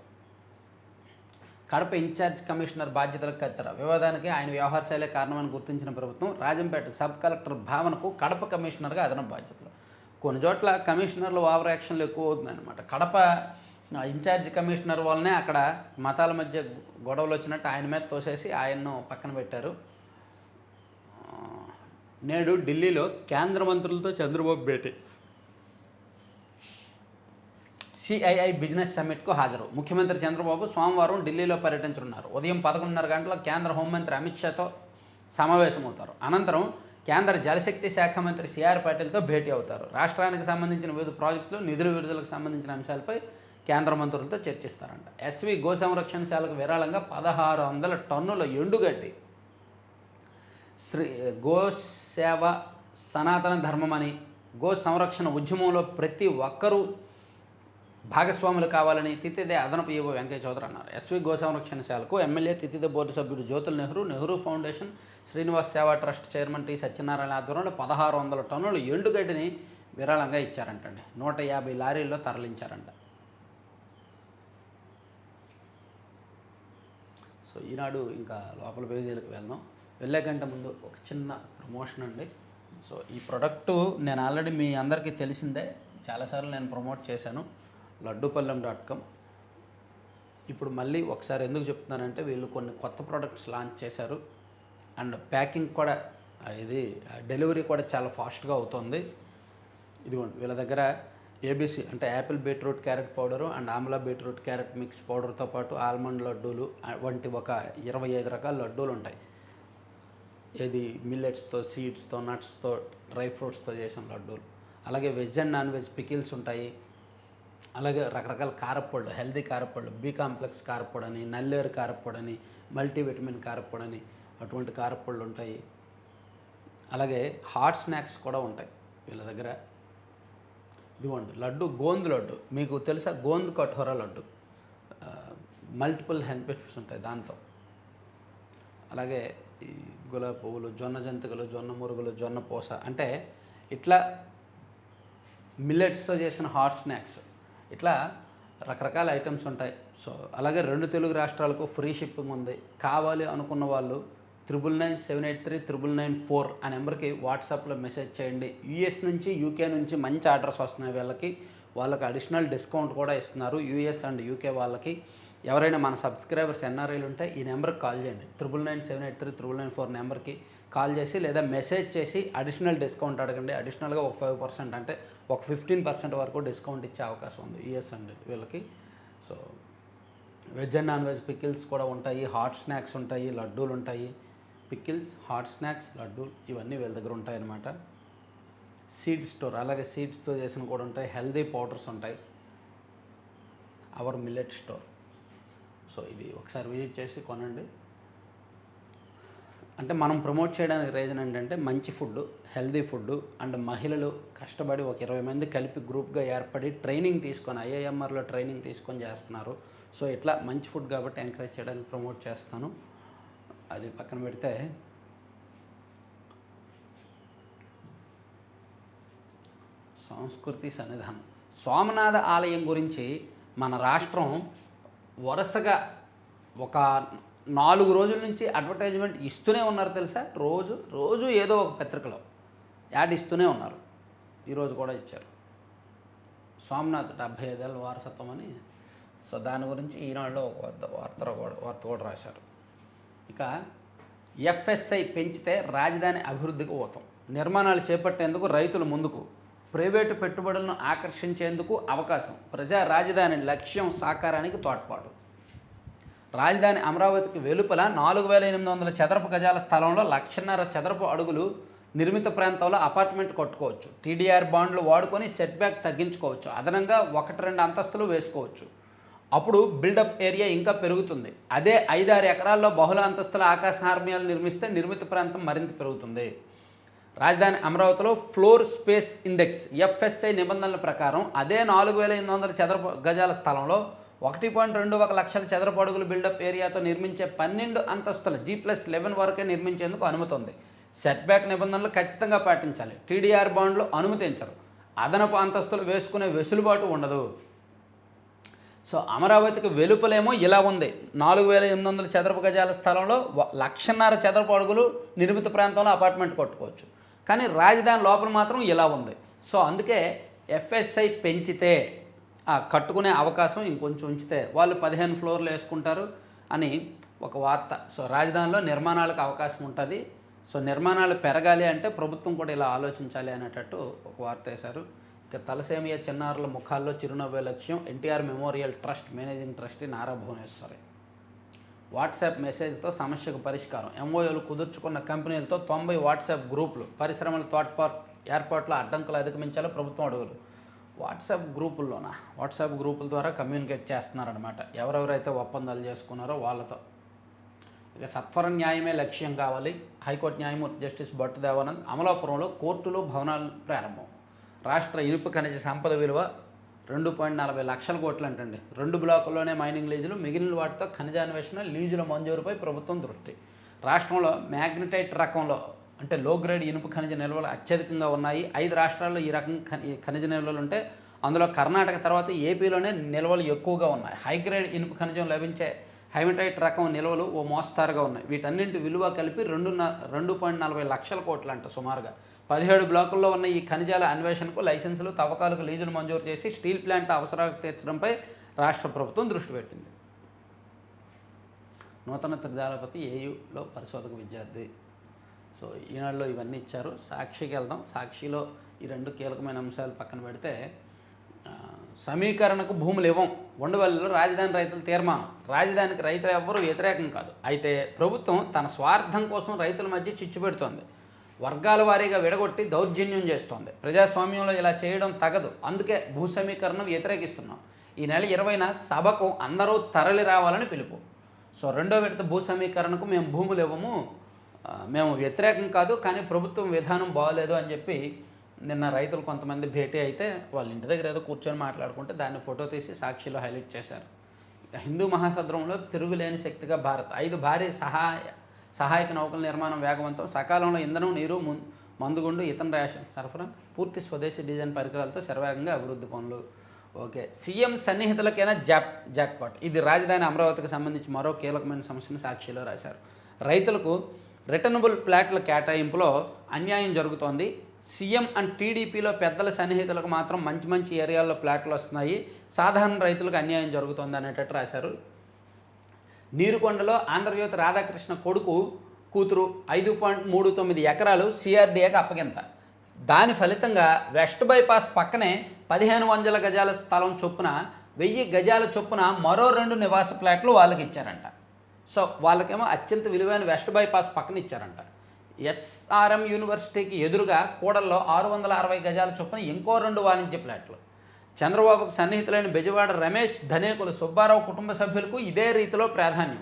కడప ఇన్ఛార్జ్ కమిషనర్ బాధ్యతలకు కత్తెర. వివాదానికి ఆయన వ్యవహార శైలే కారణమని గుర్తించిన ప్రభుత్వం రాజంపేట సబ్ కలెక్టర్ భావనకు కడప కమిషనర్గా అదనపు బాధ్యతలు. కొన్ని చోట్ల కమిషనర్లు ఓవర్ యాక్షన్లు ఎక్కువ అవుతున్నాయన్నమాట. కడప ఆ ఇన్ఛార్జ్ కమిషనర్ వల్లనే అక్కడ మతాల మధ్య గొడవలు వచ్చినట్టు ఆయన మీద తోసేసి ఆయన్ను పక్కన పెట్టారు. నేడు ఢిల్లీలో కేంద్ర మంత్రులతో చంద్రబాబు భేటీ. సిఐఐ బిజినెస్ సమ్మిట్కు హాజరు. ముఖ్యమంత్రి చంద్రబాబు సోమవారం ఢిల్లీలో పర్యటించనున్నారు. ఉదయం 11:30 గంటలకు కేంద్ర హోంమంత్రి అమిత్ షాతో సమావేశమవుతారు. అనంతరం కేంద్ర జలశక్తి శాఖ మంత్రి సిఆర్ పాటిల్తో భేటీ అవుతారు. రాష్ట్రానికి సంబంధించిన వివిధ ప్రాజెక్టులు, నిధుల విడుదలకు సంబంధించిన అంశాలపై కేంద్ర మంత్రులతో చర్చిస్తారంట. ఎస్వి గో సంరక్షణశాలకు విరాళంగా 1600 టన్నుల ఎండుగడ్డి. గోసేవ సనాతన ధర్మమని, గో సంరక్షణ ఉద్యమంలో ప్రతి ఒక్కరూ భాగస్వాములు కావాలని తితిదే అదనపు ఈవో వెంకయ్య చౌదరి అన్నారు. ఎస్వి గో సంరక్షణశాలకు ఎమ్మెల్యే తితిదే బోర్డు సభ్యుడు జ్యోతుల్ నెహ్రూ, నెహ్రూ ఫౌండేషన్, శ్రీనివాస్ సేవా ట్రస్ట్ చైర్మన్ టి సత్యనారాయణ ఆధ్వర్యంలో 1600 టన్నుల ఎండుగడ్డిని విరాళంగా ఇచ్చారంటండి. 150 లారీల్లో తరలించారంట. సో ఈనాడు ఇంకా లోపల పేజీలకు వెళ్దాం. వెళ్ళే కంటే ముందు ఒక చిన్న ప్రమోషన్ అండి. సో ఈ ప్రోడక్టు నేను ఆల్రెడీ మీ అందరికీ తెలిసిందే, చాలాసార్లు నేను ప్రమోట్ చేశాను. లడ్డూపల్లెం.com. ఇప్పుడు మళ్ళీ ఒకసారి ఎందుకు చెప్తున్నానంటే వీళ్ళు కొన్ని కొత్త ప్రోడక్ట్స్ లాంచ్ చేశారు. అండ్ ప్యాకింగ్ కూడా, ఇది డెలివరీ కూడా చాలా ఫాస్ట్గా అవుతుంది. ఇదిగోండి, వీళ్ళ దగ్గర ఏబీసీ అంటే apple beetroot carrot powder and amla beetroot carrot mix పౌడర్తో పాటు ఆల్మండ్ లడ్డూలు వంటి ఒక 25 రకాల లడ్డూలు ఉంటాయి. ఏది మిల్లెట్స్తో, సీడ్స్తో, నట్స్తో, డ్రై ఫ్రూట్స్తో చేసిన లడ్డూలు. అలాగే veg and non veg pickles ఉంటాయి. అలాగే రకరకాల కారప్పొళ్ళు, హెల్దీ కారప్పొళ్ళు, బి కాంప్లెక్స్ కారప్పొడి అని, నల్లేరు కారప్పొడి అని, మల్టీవిటమిన్ కారప్పొడి అని, అటువంటి కారప్పొళ్ళు ఉంటాయి. అలాగే హాట్ స్నాక్స్ కూడా ఉంటాయి వీళ్ళ దగ్గర. ఇదిగోండి లడ్డు, గోందు లడ్డు. మీకు తెలుసా గోందు కఠోరా లడ్డు? మల్టిపుల్ హెల్త్ బెనిఫిట్స్ ఉంటాయి దాంతో. అలాగే ఈ గులాబీ పువ్వులు, జొన్న జంతికలు, జొన్న మురుగులు, జొన్న పూస, అంటే ఇట్లా మిల్లెట్స్తో చేసిన హాట్ స్నాక్స్, ఇట్లా రకరకాల ఐటమ్స్ ఉంటాయి. సో అలాగే 2 తెలుగు రాష్ట్రాలకు ఫ్రీ షిప్పింగ్ ఉంది. కావాలి అనుకున్న వాళ్ళు 9997839994 ఆ నెంబర్కి వాట్సాప్లో మెసేజ్ చేయండి. యూఎస్ నుంచి, యూకే నుంచి మంచి ఆర్డర్స్ వస్తున్నాయి వీళ్ళకి. వాళ్ళకి అడిషనల్ డిస్కౌంట్ కూడా ఇస్తున్నారు. యూఎస్ అండ్ యూకే వాళ్ళకి. ఎవరైనా మన సబ్స్క్రైబర్స్ ఎన్ఆర్ఐలు ఉంటే ఈ నెంబర్కి కాల్ చేయండి. 9997839994 నెంబర్కి కాల్ చేసి లేదా మెసేజ్ చేసి అడిషనల్ డిస్కౌంట్ అడగండి. అడిషనల్గా ఒక 5% అంటే ఒక 15% వరకు డిస్కౌంట్ ఇచ్చే అవకాశం ఉంది యూఎస్ అండి వీళ్ళకి. So veg and non veg pickles కూడా ఉంటాయి, హాట్ స్నాక్స్ ఉంటాయి, లడ్డూలు ఉంటాయి. పికిల్స్, హాట్ స్నాక్స్, లడ్డూలు ఇవన్నీ వీళ్ళ దగ్గర ఉంటాయన్నమాట. సీడ్ స్టోర్, అలాగే సీడ్స్తో చేసిన కూడా ఉంటాయి. హెల్దీ పౌడర్స్ ఉంటాయి. Our millet store. సో ఇది ఒకసారి విజిట్ చేసి కొనండి. అంటే మనం ప్రమోట్ చేయడానికి రీజన్ ఏంటంటే మంచి ఫుడ్, హెల్దీ ఫుడ్ అండ్ మహిళలు కష్టపడి ఒక 20 మంది కలిపి గ్రూప్గా ఏర్పడి ట్రైనింగ్ తీసుకొని ఐఐఎంఆర్లో ట్రైనింగ్ తీసుకొని చేస్తున్నారు. సో ఇట్లా మంచి ఫుడ్ కాబట్టి ఎంకరేజ్ చేయడానికి ప్రమోట్ చేస్తాను. అది పక్కన పెడితే సంస్కృతి సన్నిధానం, సోమనాథ ఆలయం గురించి మన రాష్ట్రం వరుసగా ఒక 4 రోజుల నుంచి అడ్వర్టైజ్మెంట్ ఇస్తూనే ఉన్నారు తెలుసా. రోజు ఏదో ఒక పత్రికలో యాడ్ ఇస్తూనే ఉన్నారు. ఈరోజు కూడా ఇచ్చారు. సోమనాథ్ 75 ఏళ్ళ వారసత్వం అని. సో దాని గురించి ఈనాడులో ఒక వార్త కూడా రాశారు. ఇక ఎఫ్ఎస్ఐ పెంచితే రాజధాని అభివృద్ధికి ఊతం. నిర్మాణాలు చేపట్టేందుకు రైతులు ముందుకు. ప్రైవేటు పెట్టుబడులను ఆకర్షించేందుకు అవకాశం. ప్రజా రాజధాని లక్ష్యం సాకారానికి తోడ్పాటు. రాజధాని అమరావతికి వెలుపల 4800 చదరపు గజాల స్థలంలో 1,50,000 చదరపు అడుగులు నిర్మిత ప్రాంతంలో అపార్ట్మెంట్ కట్టుకోవచ్చు. టీడీఆర్ బాండ్లు వాడుకొని సెట్ బ్యాక్ తగ్గించుకోవచ్చు. అదనంగా 1-2 అంతస్తులు వేసుకోవచ్చు. అప్పుడు బిల్డప్ ఏరియా ఇంకా పెరుగుతుంది. అదే 5-6 ఎకరాల్లో బహుళ అంతస్తుల ఆకాశ హార్మియాలు నిర్మిస్తే నిర్మిత ప్రాంతం మరింత పెరుగుతుంది. రాజధాని అమరావతిలో ఫ్లోర్ స్పేస్ ఇండెక్స్ ఎఫ్ఎస్ఐ నిబంధనల ప్రకారం అదే 4800 చదరపు గజాల స్థలంలో 1.21 లక్షల చదరపు అడుగులు బిల్డప్ ఏరియాతో నిర్మించే 12 అంతస్తుల G+11 వరకే నిర్మించేందుకు అనుమతి ఉంది. సెట్ బ్యాక్ నిబంధనలు ఖచ్చితంగా పాటించాలి. టీడీఆర్ బాండ్లు అనుమతించరు. అదనపు అంతస్తులు వేసుకునే వెసులుబాటు ఉండదు. సో అమరావతికి వెలుపలేమో ఇలా ఉంది. 4800 చదరపు గజాల స్థలంలో 1,50,000 చదరపు అడుగులు నిర్మిత ప్రాంతంలో అపార్ట్మెంట్ కట్టుకోవచ్చు. కానీ రాజధాని లోపల మాత్రం ఇలా ఉంది. సో అందుకే ఎఫ్ఎస్ఐ పెంచితే కట్టుకునే అవకాశం ఇంకొంచెం ఉంచితే వాళ్ళు 15 ఫ్లోర్లు వేసుకుంటారు అని ఒక వార్త. సో రాజధానిలో నిర్మాణాలకు అవకాశం ఉంటుంది. సో నిర్మాణాలు పెరగాలి అంటే ప్రభుత్వం కూడా ఇలా ఆలోచించాలి అనేటట్టు ఒక వార్త వేశారు. ఇక తలసేమియా చిన్నారుల ముఖాల్లో చిరునవ్వే లక్ష్యం NTR memorial trust managing trustee Nara Bhuvaneswari. WhatsApp మెసేజ్తో సమస్యకు పరిష్కారం. ఎంఓయూలు కుదుర్చుకున్న కంపెనీలతో 90 వాట్సాప్ గ్రూపులు. పరిశ్రమల ఏర్పాట్ల అడ్డంకులు అధిగమించాలో ప్రభుత్వం అడుగులు. వాట్సాప్ గ్రూపుల ద్వారా కమ్యూనికేట్ చేస్తున్నారనమాట ఎవరెవరైతే ఒప్పందాలు చేసుకున్నారో వాళ్ళతో. ఇక సత్వర న్యాయమే లక్ష్యం కావాలి. హైకోర్టు న్యాయమూర్తి జస్టిస్ భట్టు దేవానంద్. అమలాపురంలో కోర్టులు భవనాలు ప్రారంభం. రాష్ట్ర ఇనుప ఖనిజ సంపద విలువ 2.40 లక్షల కోట్లు అంటండి. 2 బ్లాకుల్లోనే మైనింగ్ లీజులు, మిగిలిన వాటితో ఖనిజాన్వేషణ లీజుల మంజూరుపై ప్రభుత్వం దృష్టి. రాష్ట్రంలో మ్యాగ్నటైట్ రకంలో అంటే లో గ్రేడ్ ఇనుప ఖనిజ నిల్వలు అత్యధికంగా ఉన్నాయి. 5 రాష్ట్రాల్లో ఈ రకం ఖనిజ నిల్వలు ఉంటే అందులో కర్ణాటక తర్వాత ఏపీలోనే నిల్వలు ఎక్కువగా ఉన్నాయి. హై గ్రేడ్ ఇనుప ఖనిజం లభించే హైమటైట్ రకం నిల్వలు ఓ మోస్తారుగా ఉన్నాయి. వీటన్నింటి విలువ కలిపి 2.40 లక్షల కోట్లు అంట సుమారుగా. 17 బ్లాకుల్లో ఉన్న ఈ ఖనిజాల అన్వేషణకు లైసెన్సులు, తవ్వకాలకు లీజులు మంజూరు చేసి స్టీల్ ప్లాంట్ అవసరాలకు తీర్చడంపై రాష్ట్ర ప్రభుత్వం దృష్టి పెట్టింది. నూతన త్రిదళపతి ఏయులో పరిశోధక విద్యార్థి. సో ఈనాడులో ఇవన్నీ ఇచ్చారు. సాక్షికి వెళ్దాం. సాక్షిలో ఈ 2 కీలకమైన అంశాలు పక్కన పెడితే సమీకరణకు భూములు ఇవ్వం. ఉండవల్లిలో రాజధాని రైతుల తీర్మానం. రాజధానికి రైతులు ఎవ్వరూ వ్యతిరేకం కాదు. అయితే ప్రభుత్వం తన స్వార్థం కోసం రైతుల మధ్య చిచ్చు పెడుతోంది. వర్గాల వారీగా విడగొట్టి దౌర్జన్యం చేస్తోంది. ప్రజాస్వామ్యంలో ఇలా చేయడం తగదు. అందుకే భూ సమీకరణం వ్యతిరేకిస్తున్నాం. ఈ నెల 20న సభకు అందరూ తరలి రావాలని పిలుపు. సో 2వ విడత భూ సమీకరణకు మేము భూములు ఇవ్వము, మేము వ్యతిరేకం కాదు, కానీ ప్రభుత్వం విధానం బాగోలేదు అని చెప్పి నిన్న రైతులు కొంతమంది భేటీ అయితే వాళ్ళ ఇంటి దగ్గర ఏదో కూర్చొని మాట్లాడుకుంటే దాన్ని ఫోటో తీసి సాక్షిలో హైలైట్ చేశారు. హిందూ మహాసముద్రంలో తిరుగులేని శక్తిగా భారత్. 5 భారీ సహాయక నౌకల నిర్మాణం వేగవంతం. సకాలంలో ఇంధనం, నీరు, మందుగుండు, ఇతర రేషన్ సరఫరా, పూర్తి స్వదేశీ డిజైన్ పరికరాలతో శరవేగంగా అభివృద్ధి పనులు. ఓకే, సీఎం సన్నిహితులకైనా జాక్పాట్. ఇది రాజధాని అమరావతికి సంబంధించి మరో కీలకమైన సమస్యను సాక్షిలో రాశారు. రైతులకు రిటర్నబుల్ ప్లాట్ల కేటాయింపులో అన్యాయం జరుగుతోంది. సీఎం అండ్ టీడీపీలో పెద్దల సన్నిహితులకు మాత్రం మంచి ఏరియాల్లో ప్లాట్లు వస్తున్నాయి. సాధారణ రైతులకు అన్యాయం జరుగుతోంది అనేటట్టు రాశారు. నీరుకొండలో ఆంధ్రజ్యోతి రాధాకృష్ణ కూతురు 5.39 ఎకరాలు సిఆర్డీఏకి అప్పగింత. దాని ఫలితంగా వెస్ట్ బైపాస్ పక్కనే 1500 గజాల స్థలం చొప్పున 1000 గజాల చొప్పున మరో 2 నివాస ప్లాట్లు వాళ్ళకి ఇచ్చారంట. సో వాళ్ళకేమో అత్యంత విలువైన వెస్ట్ బైపాస్ పక్కన ఇచ్చారంట. ఎస్ఆర్ఎం యూనివర్సిటీకి ఎదురుగా కూడల్లో 660 గజాల చొప్పున ఇంకో 2 వాణిజ్య ప్లాట్లు. చంద్రబాబుకు సన్నిహితులైన బెజవాడ రమేష్, ధనేకుల సుబ్బారావు కుటుంబ సభ్యులకు ఇదే రీతిలో ప్రాధాన్యం.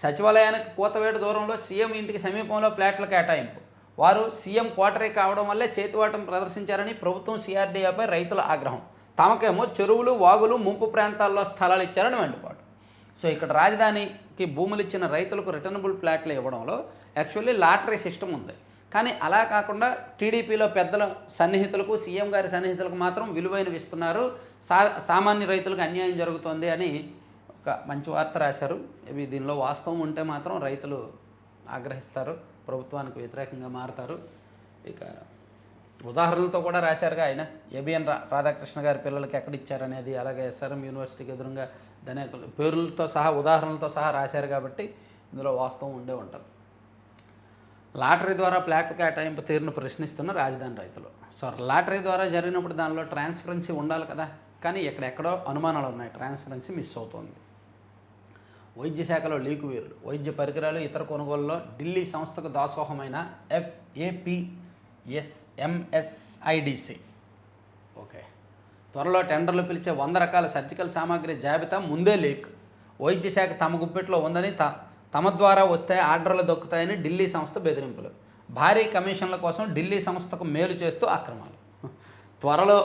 సచివాలయానికి కూతవేటు దూరంలో సీఎం ఇంటికి సమీపంలో ప్లాట్ల కేటాయింపు. వారు సీఎం క్వార్టరీ కావడం వల్లే చేతివాటం ప్రదర్శించారని ప్రభుత్వం సిఆర్డీఏపై రైతుల ఆగ్రహం. తమకేమో చెరువులు, వాగులు, ముంపు ప్రాంతాల్లో స్థలాలు ఇచ్చారని మండిపాటు. సో ఇక్కడ రాజధానికి భూములు ఇచ్చిన రైతులకు రిటర్నబుల్ ప్లాట్లు ఇవ్వడంలో యాక్చువల్లీ లాటరీ సిస్టమ్ ఉంది. కానీ అలా కాకుండా టీడీపీలో పెద్దల సన్నిహితులకు, సీఎం గారి సన్నిహితులకు మాత్రం విలువైనవి ఇస్తున్నారు. సామాన్య రైతులకు అన్యాయం జరుగుతోంది అని ఒక మంచి వార్త రాశారు. ఇవి దీనిలో వాస్తవం ఉంటే మాత్రం రైతులు ఆగ్రహిస్తారు, ప్రభుత్వానికి వ్యతిరేకంగా మారుతారు. ఇక ఉదాహరణలతో కూడా రాశారుగా ఆయన. ఏబిఎన్ రాధాకృష్ణ గారి పిల్లలకి ఎక్కడిచ్చారనేది, అలాగే ఎస్ఆర్ఎం యూనివర్సిటీకి ఎదురుగా ధనేకులు పేర్లతో సహా ఉదాహరణలతో సహా రాశారు కాబట్టి ఇందులో వాస్తవం ఉండే ఉంటారు. లాటరీ ద్వారా ప్లాట్ల కేటాయింపు తీరును ప్రశ్నిస్తున్న రాజధాని రైతులు. సో లాటరీ ద్వారా జరిగినప్పుడు దానిలో ట్రాన్స్పరెన్సీ ఉండాలి కదా, కానీ ఎక్కడెక్కడో అనుమానాలు ఉన్నాయి, ట్రాన్స్పరెన్సీ మిస్ అవుతోంది. వైద్య శాఖలో లీకు వీరులు. వైద్య పరికరాలు, ఇతర కొనుగోలులో ఢిల్లీ సంస్థకు దాసోహమైన FAPSMSIDC. ఓకే, త్వరలో టెండర్లు పిలిచే 100 రకాల సర్జికల్ సామాగ్రి జాబితా ముందే లీక్. వైద్య శాఖ తమ గుప్పెట్లో ఉందని, తమ ద్వారా వస్తే ఆర్డర్లు దొక్కుతాయని ఢిల్లీ సంస్థ బెదిరింపులు. భారీ కమిషన్ల కోసం ఢిల్లీ సంస్థకు మేలు చేస్తూ అక్రమాలు. త్వరలో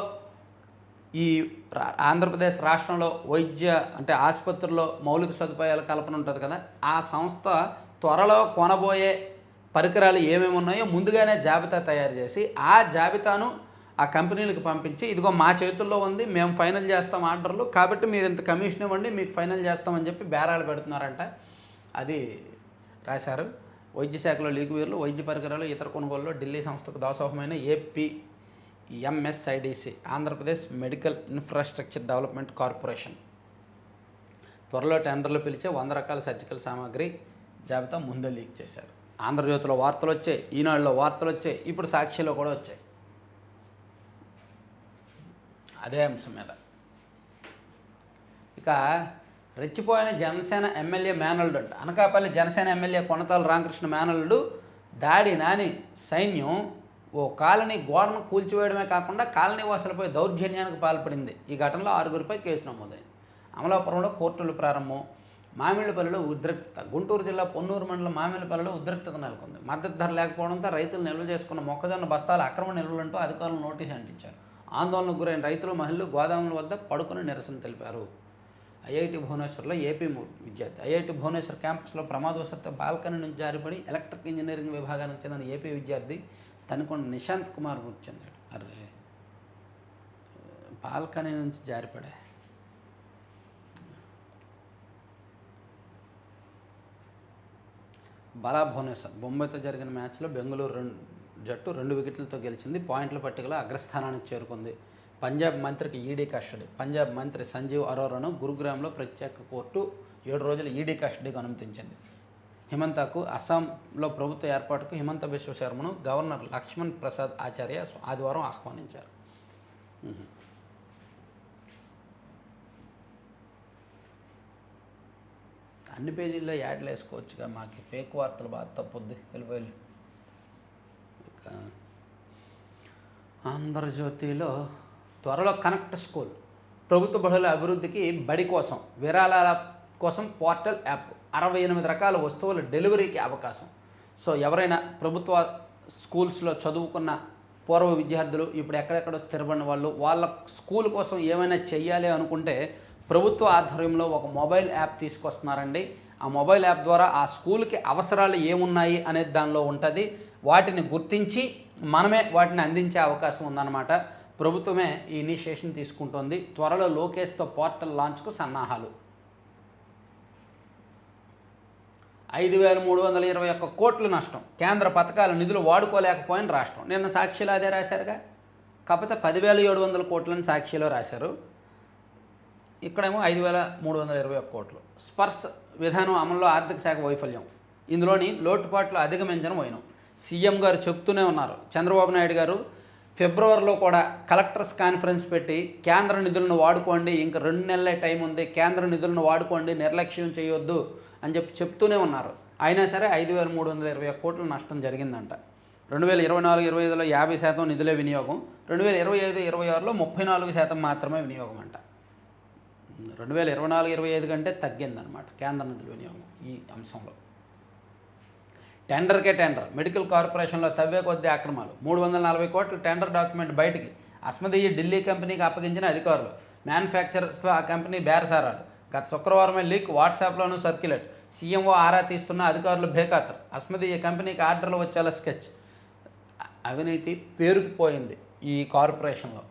ఈ ఆంధ్రప్రదేశ్ రాష్ట్రంలో అంటే ఆసుపత్రుల్లో మౌలిక సదుపాయాల కల్పన ఉంటుంది కదా, ఆ సంస్థ త్వరలో కొనబోయే పరికరాలు ఏమేమి ఉన్నాయో ముందుగానే జాబితా తయారు చేసి ఆ జాబితాను ఆ కంపెనీలకు పంపించి, ఇదిగో మా చేతుల్లో ఉంది, మేము ఫైనల్ చేస్తాం ఆర్డర్లు, కాబట్టి మీరు ఇంత కమిషన్ ఇవ్వండి, మీకు ఫైనల్ చేస్తామని చెప్పి బేరాలు పెడుతున్నారంట. అది రాశారు. వైద్య శాఖలో లీకు వీరులు. వైద్య పరికరాలు, ఇతర కొనుగోలులో ఢిల్లీ సంస్థకు దాసోహమైన MSIDC, Andhra Pradesh medical infrastructure development corporation త్వరలో టెండర్లు పిలిచే 100 రకాల సర్జికల్ సామాగ్రి జాబితా ముందే లీక్ చేశారు. ఆంధ్రజ్యోతిలో వార్తలు వచ్చాయి, ఈనాడులో వార్తలు వచ్చాయి, ఇప్పుడు సాక్షిలో కూడా వచ్చాయి అదే అంశం మీద. ఇక రెచ్చిపోయిన జనసేన ఎమ్మెల్యే మేనల్లుడు అంట. అనకాపల్లి జనసేన ఎమ్మెల్యే కొనతాల రామకృష్ణ మేనల్లుడు దాడి నాని సైన్యం ఓ కాలనీ గోడను కూల్చివేయడమే కాకుండా కాలనీ వాసులపై దౌర్జన్యానికి పాల్పడింది. ఈ ఘటనలో 6గురిపై కేసు నమోదైంది. అమలాపురంలో కోర్టులు ప్రారంభం. మామిళ్ళపల్లిలో ఉద్రిక్తత. గుంటూరు జిల్లా పొన్నూరు మండలం మామిళ్ళపల్లిలో ఉద్రిక్తత నెలకొంది. మద్దతు ధర లేకపోవడంతో రైతులు నిల్వ చేసుకున్న మొక్కజొన్న బస్తాల అక్రమ నిల్వలంటూ అధికారులు నోటీసు అంటించారు. ఆందోళనకు గురైన రైతులు మహిళలు గోదాముల వద్ద పడుకుని నిరసన తెలిపారు. ఐఐటి భువనేశ్వర్లో ఏపీ విద్యార్థి. ఐఐటి భువనేశ్వర్ క్యాంపస్లో ప్రమాదవశాత్తు బాల్కనీ నుంచి జారిపడి ఎలక్ట్రిక్ ఇంజనీరింగ్ విభాగానికి చెందిన ఏపీ విద్యార్థి తనుకొండ నిశాంత్ కుమార్ మృతి చెందాడు. అరే, బాల్కనీ నుంచి జారిపడే. బలా భువనేశ్వర్ బొంబాయితో జరిగిన మ్యాచ్లో బెంగళూరు జట్టు 2 వికెట్లతో గెలిచింది. పాయింట్ల పట్టికలో అగ్రస్థానానికి చేరుకుంది. పంజాబ్ మంత్రికి ఈడీ కస్టడీ. పంజాబ్ మంత్రి సంజీవ్ అరోరాను గురుగ్రామ్లో ప్రత్యేక కోర్టు 7 రోజుల ఈడీ కస్టడీకి అనుమతించింది. హిమంతకు అస్సాంలో ప్రభుత్వ ఏర్పాటుకు హిమంత బిశ్వ శర్మను గవర్నర్ లక్ష్మణ్ ప్రసాద్ ఆచార్య ఆదివారం ఆహ్వానించారు. అన్ని పేజీల్లో యాడ్లు వేసుకోవచ్చుగా, మాకు ఫేక్ వార్తలు బాగా తప్పుద్ది. వెళ్ళిపోయి ఇక ఆంధ్రజ్యోతిలో త్వరలో కనెక్ట్ స్కూల్, ప్రభుత్వ బడుల అభివృద్ధికి బడి కోసం విరాళాల కోసం పోర్టల్ యాప్, 68 రకాల వస్తువుల డెలివరీకి అవకాశం. సో ఎవరైనా ప్రభుత్వ స్కూల్స్లో చదువుకున్న పూర్వ విద్యార్థులు ఇప్పుడు ఎక్కడెక్కడో స్థిరపడిన వాళ్ళు వాళ్ళ స్కూల్ కోసం ఏమైనా చెయ్యాలి అనుకుంటే ప్రభుత్వ ఆధ్వర్యంలో ఒక మొబైల్ యాప్ తీసుకొస్తున్నారండి. ఆ మొబైల్ యాప్ ద్వారా ఆ స్కూల్కి అవసరాలు ఏమున్నాయి అనేది దానిలో ఉంటుంది. వాటిని గుర్తించి మనమే వాటిని అందించే అవకాశం ఉందన్నమాట. ప్రభుత్వమే ఈ ఇనిషియేషన్ తీసుకుంటోంది. త్వరలో లోకేష్తో పోర్టల్ లాంచ్కు సన్నాహాలు. 5,321 కోట్ల నష్టం. కేంద్ర పథకాల నిధులు వాడుకోలేకపోయిన రాష్ట్రం. నిన్న సాక్షిలో అదే రాశారుగా. కాకపోతే 10,700 కోట్లని సాక్షిలో రాశారు. ఇక్కడేమో 5,321 కోట్లు. స్పర్శ విధానం అమల్లో ఆర్థిక శాఖ వైఫల్యం. ఇందులోని లోటుపాట్లు అధిగమించడం పోయినాం. సీఎం గారు చెప్తూనే ఉన్నారు. చంద్రబాబు నాయుడు గారు ఫిబ్రవరిలో కూడా కలెక్టర్స్ కాన్ఫరెన్స్ పెట్టి కేంద్ర నిధులను వాడుకోండి, ఇంకా 2 నెలలే టైం ఉంది, కేంద్ర నిధులను వాడుకోండి, నిర్లక్ష్యం చేయొద్దు అని చెప్తూనే ఉన్నారు. అయినా సరే 5,321 కోట్ల నష్టం జరిగిందంట. 2024-25లో 50% నిధులే వినియోగం, 2025-26లో 34% మాత్రమే వినియోగం అంట. 2024-25 కంటే తగ్గిందనమాట కేంద్ర నిధుల వినియోగం ఈ అంశంలో. టెండర్కే టెండర్. మెడికల్ కార్పొరేషన్లో తవ్వే కొద్దీ అక్రమాలు. 340 కోట్ల టెండర్ డాక్యుమెంట్ బయటికి. అస్మదీయ ఢిల్లీ కంపెనీకి అప్పగించిన అధికారులు. మ్యానుఫ్యాక్చరర్స్లో ఆ కంపెనీ బేరసారాలు. గత శుక్రవారమే లీక్, వాట్సాప్లోనూ సర్క్యులేట్. సీఎంఓ ఆరా తీస్తున్న అధికారులు బేఖాతరు. అస్మదీయ కంపెనీకి ఆర్డర్లు వచ్చేలా స్కెచ్. అవినీతి పేరుకుపోయింది ఈ కార్పొరేషన్లో.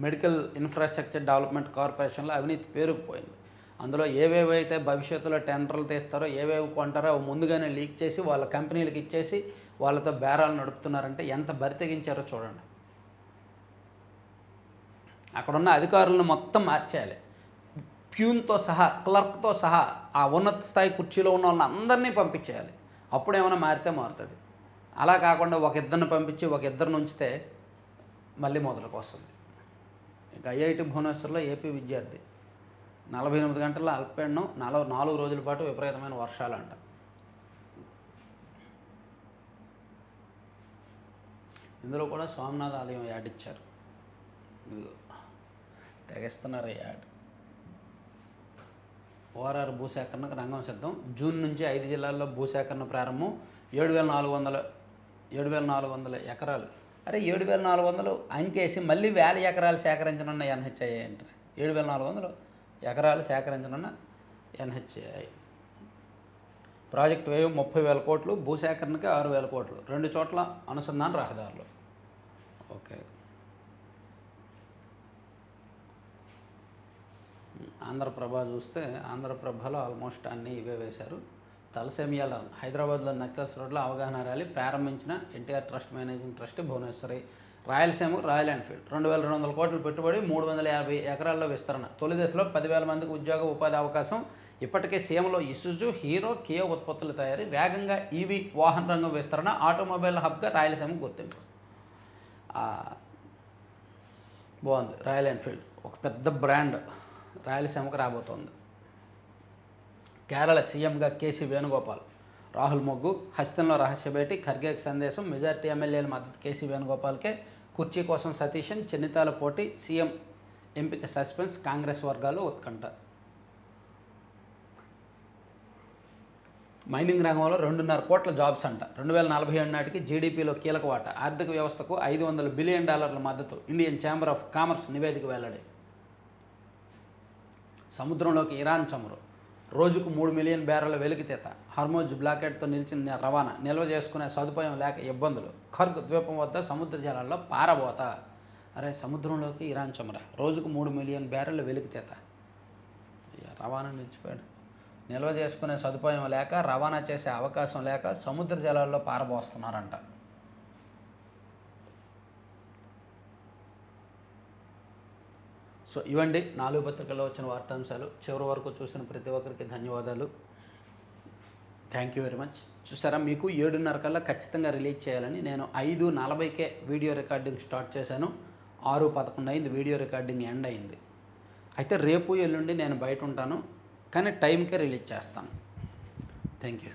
మెడికల్ ఇన్ఫ్రాస్ట్రక్చర్ డెవలప్మెంట్ కార్పొరేషన్లో అవినీతి పేరుకుపోయింది. అందులో ఏవేవైతే భవిష్యత్తులో టెండర్లు తీస్తారో, ఏవేవి కొంటారో అవి ముందుగానే లీక్ చేసి వాళ్ళ కంపెనీలకు ఇచ్చేసి వాళ్ళతో బేరాలు నడుపుతున్నారంటే ఎంత బరితెగించారో చూడండి. అక్కడున్న అధికారులను మొత్తం మార్చేయాలి. ప్యూన్తో సహా, క్లర్క్తో సహా ఆ ఉన్నత స్థాయి కుర్చీలో ఉన్న వాళ్ళని అందరినీ పంపించేయాలి. అప్పుడు ఏమైనా మారితే మారుతుంది. అలా కాకుండా ఒక ఇద్దరిని పంపించి ఒక ఇద్దరిని ఉంచితే మళ్ళీ మొదలుకు వస్తుంది. ఇక ఐఐటి భువనేశ్వర్లో ఏపీ విద్యార్థి 48 గంటల్లో అల్పపీడనం, 4 రోజుల పాటు విపరీతమైన వర్షాలు అంట. ఇందులో కూడా సోమనాథ ఆలయం యాడ్ ఇచ్చారు. ఇదిగో తెగేస్తున్నారు యాడ్. ఓఆర్ఆర్ భూసేకరణకు రంగం సిద్ధం. జూన్ నుంచి 5 జిల్లాల్లో భూసేకరణ ప్రారంభం. 7,400 ఎకరాలు. అరే 7,400 అంకేసి మళ్ళీ 1,000 ఎకరాలు సేకరించనున్న ఎన్హెచ్ఐ అంటారు. 7,400 ఎకరాలు సేకరించనున్న ఎన్హెచ్ఐ. ప్రాజెక్టు వ్యయం 30,000 కోట్లు. భూసేకరణకి 6,000 కోట్లు. 2 చోట్ల అనుసంధాన రహదారులు. ఓకే. ఆంధ్రప్రభ చూస్తే ఆంధ్రప్రభలో ఆల్మోస్ట్ అన్నీ ఇవే వేశారు. తలసేమియాల హైదరాబాద్లో నక్సల్స్ రోడ్లో అవగాహన ర్యాలీ ప్రారంభించిన NTR trust managing trustee Bhuvaneswari. Rayalaseema Royal Enfield 2200 కోట్ల పెట్టుబడి 350 ఎకరాల్లో విస్తరణ. తొలి దశలో 10,000 మందికి ఉద్యోగ ఉపాధి అవకాశం. ఇప్పటికే సీఎంలో ఇసుజు, హీరో, కియా ఉత్పత్తుల తయారీ. వేగంగా ఈవీ వాహన రంగం విస్తరణ. ఆటోమొబైల్ హబ్గా రాయలసీమ గుర్తింపు. బాగుంది. రాయల్ ఎన్ఫీల్డ్ ఒక పెద్ద బ్రాండ్ రాయలసీమకు రాబోతోంది. కేరళ సీఎంగా కేసీ వేణుగోపాల్. రాహుల్ మొగ్గు. హస్తంలో రహస్య భేటీ. ఖర్గేకి సందేశం. మెజార్టీ ఎమ్మెల్యేల మద్దతు కేసీ వేణుగోపాల్కే. కుర్చీ కోసం సతీశన్, చెన్నితాల పోటీ. సీఎం ఎంపిక సస్పెన్స్. కాంగ్రెస్ వర్గాలు ఉత్కంఠ. మైనింగ్ రంగంలో 2.5 కోట్ల జాబ్స్ అంట. 2047 నాటికి జీడీపీలో కీలక వాటా. ఆర్థిక వ్యవస్థకు $500 బిలియన్ మద్దతు. ఇండియన్ ఛాంబర్ ఆఫ్ కామర్స్ నివేదిక వెల్లడి. సముద్రంలోకి ఇరాన్ చమురు. రోజుకు 3 మిలియన్ బ్యారెల వెలికితీత. హర్మోజ్ బ్లాకెట్తో నిలిచిన రవాణా. నిల్వ చేసుకునే సదుపాయం లేక ఇబ్బందులు. ఖర్గ్ ద్వీపం వద్ద సముద్ర జలాల్లో పారబోత. అరే సముద్రంలోకి ఇరాన్ చముర. రోజుకు 3 మిలియన్ బ్యారెల వెలికితీత. రవాణా నిలిచిపోయాడు. నిల్వ చేసుకునే సదుపాయం లేక, రవాణా చేసే అవకాశం లేక సముద్ర జలాల్లో పారబోస్తున్నారంట. సో ఇవండి 4 పత్రికల్లో వచ్చిన వార్తాంశాలు. చివరి వరకు చూసిన ప్రతి ఒక్కరికి ధన్యవాదాలు. Thank you very much. చూసారా, మీకు 7:30 కల్లా ఖచ్చితంగా రిలీజ్ చేయాలని నేను 5:40కే వీడియో రికార్డింగ్ స్టార్ట్ చేశాను. 6:11 అయింది వీడియో రికార్డింగ్ ఎండ్ అయింది. అయితే రేపు ఎల్లుండి నేను బయట ఉంటాను, కానీ టైంకే రిలీజ్ చేస్తాను. Thank you.